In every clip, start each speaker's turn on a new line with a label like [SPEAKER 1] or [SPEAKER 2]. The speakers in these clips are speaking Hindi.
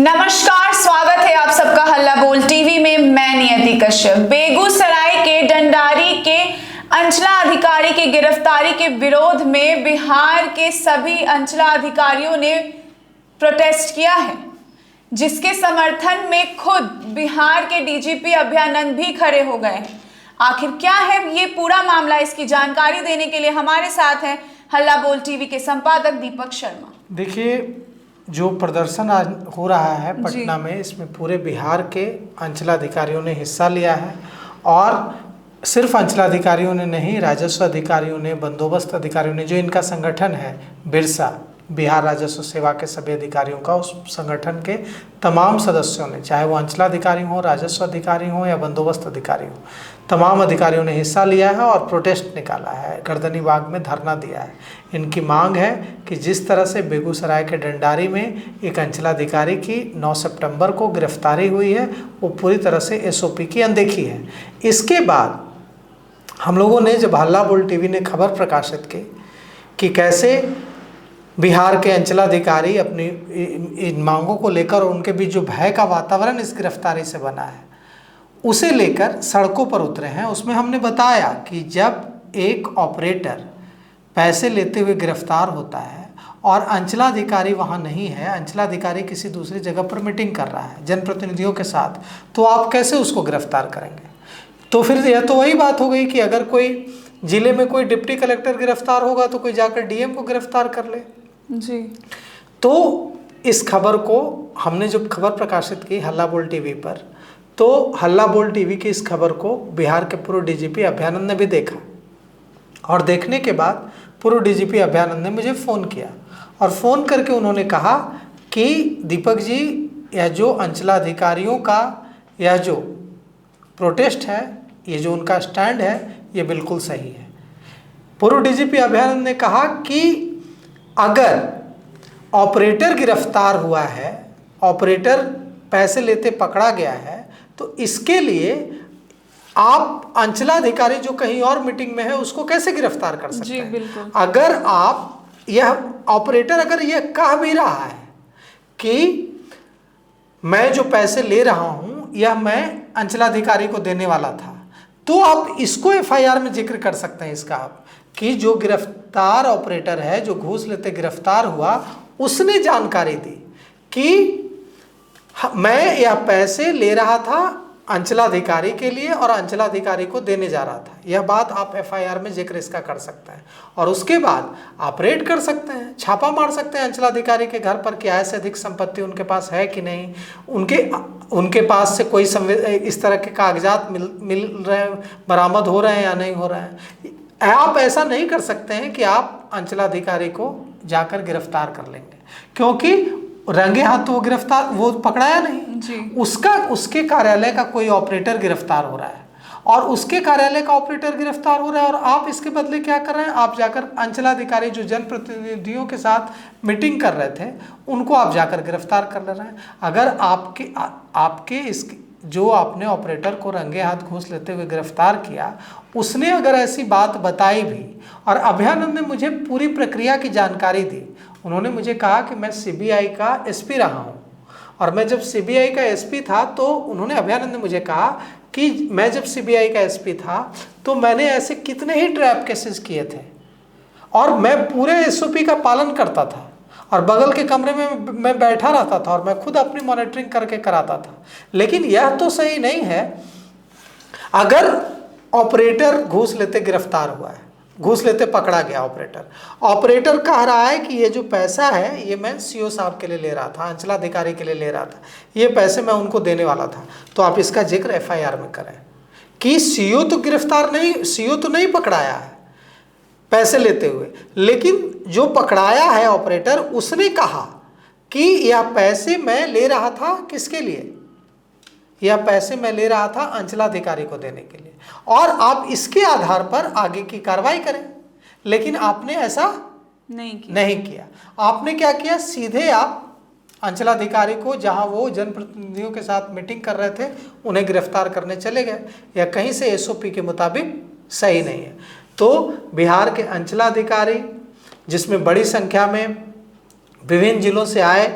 [SPEAKER 1] नमस्कार, स्वागत है आप सबका हल्ला बोल टीवी में। मैं नियति कश्यप। बेगूसराय के डंडारी के अंचला अधिकारी की गिरफ्तारी के विरोध में बिहार के सभी अंचला अधिकारियों ने प्रोटेस्ट किया है, जिसके समर्थन में खुद बिहार के डीजीपी अभयानंद भी खड़े हो गए हैं। आखिर क्या है ये पूरा मामला, इसकी जानकारी देने के लिए हमारे साथ हैं हल्ला बोल टीवी के संपादक दीपक शर्मा।
[SPEAKER 2] देखिए, जो प्रदर्शन आज हो रहा है पटना में, इसमें पूरे बिहार के अंचलाधिकारियों ने हिस्सा लिया है। और सिर्फ अंचलाधिकारियों ने नहीं, राजस्व अधिकारियों ने, बंदोबस्त अधिकारियों ने, जो इनका संगठन है बिरसा, बिहार राजस्व सेवा के सभी अधिकारियों का, उस संगठन के तमाम सदस्यों ने, चाहे वो अंचलाधिकारी हों, राजस्व अधिकारी हों या बंदोबस्त अधिकारी हों, तमाम अधिकारियों ने हिस्सा लिया है और प्रोटेस्ट निकाला है, गर्दनी बाग में धरना दिया है। इनकी मांग है कि जिस तरह से बेगूसराय के डंडारी में एक अंचलाधिकारी की 9 सितंबर को गिरफ्तारी हुई है, वो पूरी तरह से एसओपी की अनदेखी है। इसके बाद हम लोगों ने, जब हल्ला बोल टीवी ने खबर प्रकाशित की कि कैसे बिहार के अंचलाधिकारी अपनी इन मांगों को लेकर और उनके बीच जो भय का वातावरण इस गिरफ्तारी से बना है, उसे लेकर सड़कों पर उतरे हैं। उसमें हमने बताया कि जब एक ऑपरेटर पैसे लेते हुए गिरफ्तार होता है और अंचलाधिकारी वहाँ नहीं है, अंचलाधिकारी किसी दूसरी जगह पर मीटिंग कर रहा है जनप्रतिनिधियों के साथ, तो आप कैसे उसको गिरफ्तार करेंगे? तो फिर यह तो वही बात हो गई कि अगर कोई जिले में कोई डिप्टी कलेक्टर गिरफ्तार होगा तो कोई जाकर डीएम को गिरफ्तार कर ले
[SPEAKER 1] जी।
[SPEAKER 2] तो इस खबर को हमने जब खबर प्रकाशित की हल्ला बोल टीवी पर, तो हल्ला बोल टीवी की इस खबर को बिहार के पूर्व डीजीपी अभयानंद ने भी देखा। और देखने के बाद पूर्व डीजीपी अभयानंद ने मुझे फ़ोन किया और फ़ोन करके उन्होंने कहा कि दीपक जी, यह जो अंचलाधिकारियों का यह जो प्रोटेस्ट है, ये जो उनका स्टैंड है, ये बिल्कुल सही है। पूर्व डीजीपी अभयानंद ने कहा कि अगर ऑपरेटर गिरफ्तार हुआ है, ऑपरेटर पैसे लेते पकड़ा गया है, तो इसके लिए आप अंचलाधिकारी जो कहीं और मीटिंग में है उसको कैसे गिरफ्तार कर सकते हैं?
[SPEAKER 1] बिल्कुल।
[SPEAKER 2] अगर आप यह ऑपरेटर अगर यह कह भी रहा है कि मैं जो पैसे ले रहा हूं यह मैं अंचलाधिकारी को देने वाला था, तो आप इसको एफआईआर में जिक्र कर सकते हैं इसका, आप कि जो गिरफ्तार ऑपरेटर है, जो घूस लेते गिरफ्तार हुआ, उसने जानकारी दी कि मैं यह पैसे ले रहा था अंचलाधिकारी के लिए और अंचलाधिकारी को देने जा रहा था। यह बात आप एफआईआर में जिक्र इसका कर सकते हैं और उसके बाद आप रेड कर सकते हैं, छापा मार सकते हैं अंचलाधिकारी के घर पर कि आय से अधिक संपत्ति उनके पास है कि नहीं, उनके पास से कोई इस तरह के कागजात मिल रहे हैं, बरामद हो रहे हैं या नहीं हो रहे हैं। आप ऐसा नहीं कर सकते हैं कि आप अंचलाधिकारी को जाकर गिरफ्तार कर लेंगे, क्योंकि रंगे हाथ तो वो पकड़ाया नहीं
[SPEAKER 1] जी।
[SPEAKER 2] उसके कार्यालय का कोई ऑपरेटर गिरफ्तार हो रहा है और उसके कार्यालय का ऑपरेटर गिरफ्तार हो रहा है, और आप इसके बदले क्या कर रहे हैं? आप जाकर अंचलाधिकारी जो जनप्रतिनिधियों के साथ मीटिंग कर रहे थे उनको आप जाकर गिरफ्तार कर ले रहे हैं। अगर आपके इस जो आपने ऑपरेटर को रंगे हाथ घूस लेते हुए गिरफ्तार किया, उसने अगर ऐसी बात बताई भी, और अभयानंद ने मुझे पूरी प्रक्रिया की जानकारी दी। उन्होंने मुझे कहा कि मैं सीबीआई का एसपी रहा हूं, और मैं जब सीबीआई का एसपी था तो उन्होंने, अभयानंद ने मुझे कहा कि मैं जब सीबीआई का एसपी था तो मैंने ऐसे कितने ही ट्रैप केसेस किए थे और मैं पूरे एसओपी का पालन करता था और बगल के कमरे में मैं बैठा रहता था और मैं खुद अपनी मॉनिटरिंग करके कराता था। लेकिन यह तो सही नहीं है, अगर ऑपरेटर घूस लेते गिरफ्तार हुआ है, घूस लेते पकड़ा गया ऑपरेटर कह रहा है कि ये जो पैसा है ये मैं सीओ साहब के लिए ले रहा था, अंचलाधिकारी के लिए ले रहा था, ये पैसे मैं उनको देने वाला था, तो आप इसका जिक्र एफआईआर में करें कि सीओ तो नहीं पकड़ाया है पैसे लेते हुए, लेकिन जो पकड़ाया है ऑपरेटर, उसने कहा कि यह पैसे मैं ले रहा था, किसके लिए? यह पैसे मैं ले रहा था अंचलाधिकारी को देने के लिए, और आप इसके आधार पर आगे की कार्रवाई करें। लेकिन आपने ऐसा नहीं किया। आपने क्या किया? सीधे आप अंचलाधिकारी को, जहां वो जनप्रतिनिधियों के साथ मीटिंग कर रहे थे, उन्हें गिरफ्तार करने चले गए। यह कहीं से एसओपी के मुताबिक सही नहीं है। तो बिहार के अंचलाधिकारी, जिसमें बड़ी संख्या में विभिन्न जिलों से आए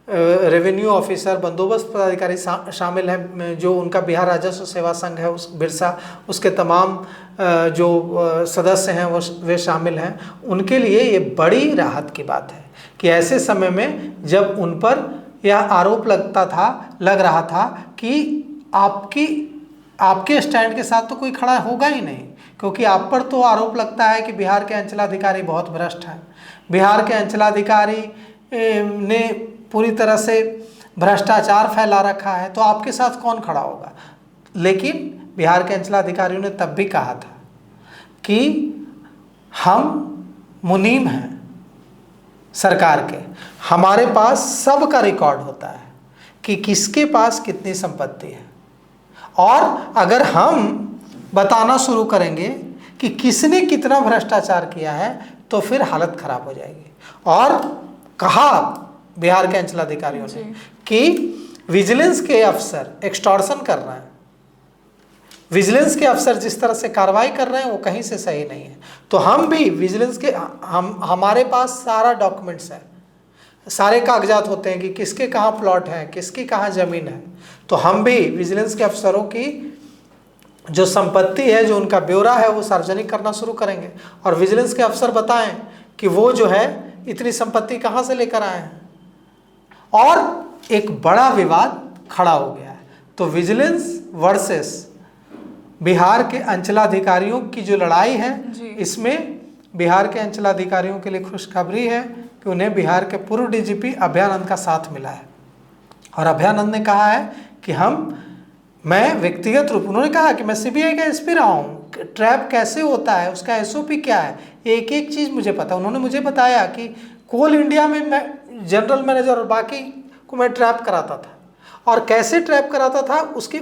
[SPEAKER 2] रेवेन्यू ऑफिसर, बंदोबस्त पदाधिकारी शामिल हैं, जो उनका बिहार राजस्व सेवा संघ है उस बिरसा, उसके तमाम जो सदस्य हैं वे शामिल हैं। उनके लिए ये बड़ी राहत की बात है कि ऐसे समय में जब उन पर यह आरोप लग रहा था कि आपके स्टैंड के साथ तो कोई खड़ा होगा ही नहीं, क्योंकि आप पर तो आरोप लगता है कि बिहार के अंचलाधिकारी बहुत भ्रष्ट हैं, बिहार के अंचलाधिकारी ने पूरी तरह से भ्रष्टाचार फैला रखा है, तो आपके साथ कौन खड़ा होगा। लेकिन बिहार के अंचलाधिकारियों ने तब भी कहा था कि हम मुनीम हैं सरकार के, हमारे पास सबका रिकॉर्ड होता है कि किसके पास कितनी संपत्ति है, और अगर हम बताना शुरू करेंगे कि किसने कितना भ्रष्टाचार किया है तो फिर हालत खराब हो जाएगी। और कहा बिहार के अंचलाधिकारियों ने कि विजिलेंस के अफसर एक्सटॉर्शन कर रहे हैं, विजिलेंस के अफसर जिस तरह से कार्रवाई कर रहे हैं वो कहीं से सही नहीं है। तो हम भी विजिलेंस के हमारे पास सारा डॉक्यूमेंट्स है, सारे कागजात होते हैं कि किसके कहाँ प्लॉट है, किसकी कहाँ ज़मीन है। तो हम भी विजिलेंस के अफसरों की जो संपत्ति है, जो उनका ब्यौरा है, वो सार्वजनिक करना शुरू करेंगे और विजिलेंस के अफसर बताएं कि वो जो है इतनी संपत्ति कहाँ से लेकर आए हैं। और एक बड़ा विवाद खड़ा हो गया है। तो विजिलेंस वर्सेस बिहार के अंचलाधिकारियों की जो लड़ाई है, इसमें बिहार के अंचलाधिकारियों के लिए खुशखबरी है कि उन्हें बिहार के पूर्व डीजीपी अभयानंद का साथ मिला है। और अभयानंद ने कहा है कि मैं व्यक्तिगत रूप, उन्होंने कहा कि मैं सीबीआई का एसपी रहा हूँ, ट्रैप कैसे होता है, उसका एसओपी क्या है, एक एक चीज़ मुझे पता। उन्होंने मुझे बताया कि कोल इंडिया में मैं जनरल मैनेजर और बाकी को मैं ट्रैप कराता था, और कैसे ट्रैप कराता था, उसकी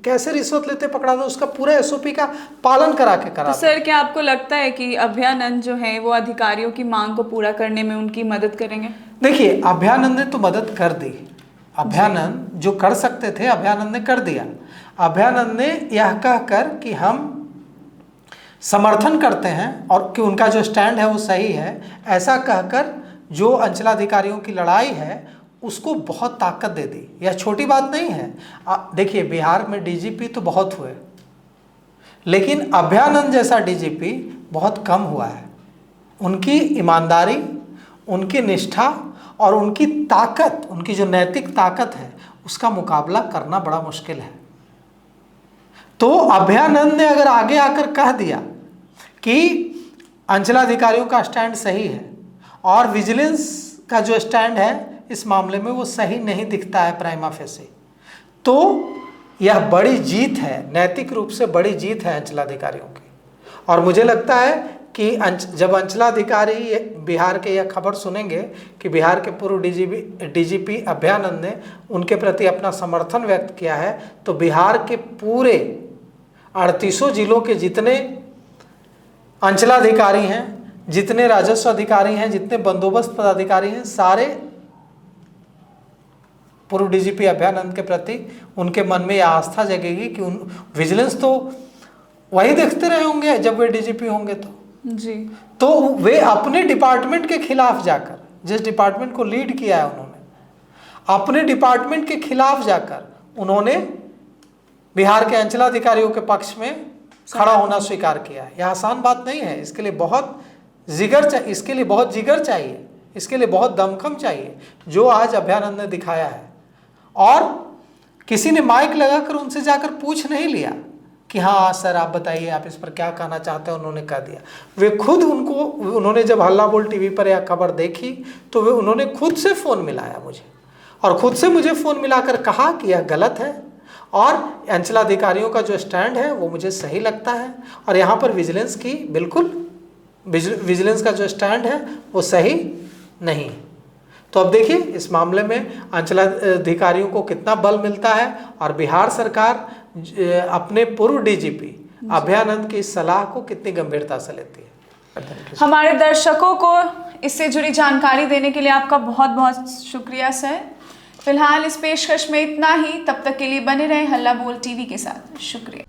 [SPEAKER 2] कैसे रिश्वत लेते पकड़ा था, उसका पूरा एसओपी का पालन करा के करा।
[SPEAKER 1] तो सर, क्या आपको लगता है कि अभयानंद जो है वो अधिकारियों की मांग को पूरा करने में उनकी मदद करेंगे?
[SPEAKER 2] देखिए, अभयानंद ने तो मदद कर दी, अभयानंद जो कर सकते थे अभयानंद ने कर दिया। अभयानंद ने यह कहकर कि हम समर्थन करते हैं और कि उनका जो स्टैंड है वो सही है, ऐसा कहकर जो अंचलाधिकारियों की लड़ाई है उसको बहुत ताकत दे दी। यह छोटी बात नहीं है। देखिए, बिहार में डीजीपी तो बहुत हुए, लेकिन अभयानंद जैसा डीजीपी बहुत कम हुआ है। उनकी ईमानदारी, उनकी निष्ठा और उनकी ताकत, उनकी जो नैतिक ताकत है, उसका मुकाबला करना बड़ा मुश्किल है। तो अभयानंद ने अगर आगे आकर कह दिया कि अंचलाधिकारियों का स्टैंड सही है और विजिलेंस का जो स्टैंड है इस मामले में वो सही नहीं दिखता है प्राइमा फेसी, तो यह बड़ी जीत है, नैतिक रूप से बड़ी जीत है अंचलाधिकारियों की। और मुझे लगता है कि जब अंचलाधिकारी बिहार के यह खबर सुनेंगे कि बिहार के पूर्व डीजीपी अभयानंद ने उनके प्रति अपना समर्थन व्यक्त किया है, तो बिहार के पूरे 38 जिलों के जितने अंचलाधिकारी हैं, जितने राजस्व अधिकारी हैं, जितने बंदोबस्त पदाधिकारी हैं, सारे पूर्व डीजीपी अभयानंद के प्रति उनके मन में यह आस्था जगेगी कि विजिलेंस तो वही देखते रहे होंगे जब वे डीजीपी होंगे तो वे अपने डिपार्टमेंट के खिलाफ जाकर, जिस डिपार्टमेंट को लीड किया है उन्होंने, अपने डिपार्टमेंट के खिलाफ जाकर उन्होंने बिहार के अंचलाधिकारियों के पक्ष में खड़ा होना स्वीकार किया है। यह आसान बात नहीं है, इसके लिए बहुत जिगर चाहिए, इसके लिए बहुत दमखम चाहिए, जो आज अभयानंद ने दिखाया है। और किसी ने माइक लगाकर उनसे जाकर पूछ नहीं लिया कि हाँ सर आप बताइए, आप इस पर क्या कहना चाहते हैं, उन्होंने कह दिया। वे खुद उन्होंने जब हल्ला बोल टीवी पर यह खबर देखी तो उन्होंने खुद से फ़ोन मिलाया मुझे, और खुद से मुझे फ़ोन मिलाकर कहा कि यह गलत है और अंचलाधिकारियों का जो स्टैंड है वो मुझे सही लगता है, और यहाँ पर विजिलेंस का जो स्टैंड है वो सही नहीं। तो अब देखिए इस मामले में अंचलाधिकारियों को कितना बल मिलता है, और बिहार सरकार अपने पूर्व डीजीपी अभयानंद की इस सलाह को कितनी गंभीरता से लेती है।
[SPEAKER 1] हमारे दर्शकों को इससे जुड़ी जानकारी देने के लिए आपका बहुत बहुत शुक्रिया सर। फिलहाल इस पेशकश में इतना ही, तब तक के लिए बने रहें हल्ला बोल टीवी के साथ। शुक्रिया।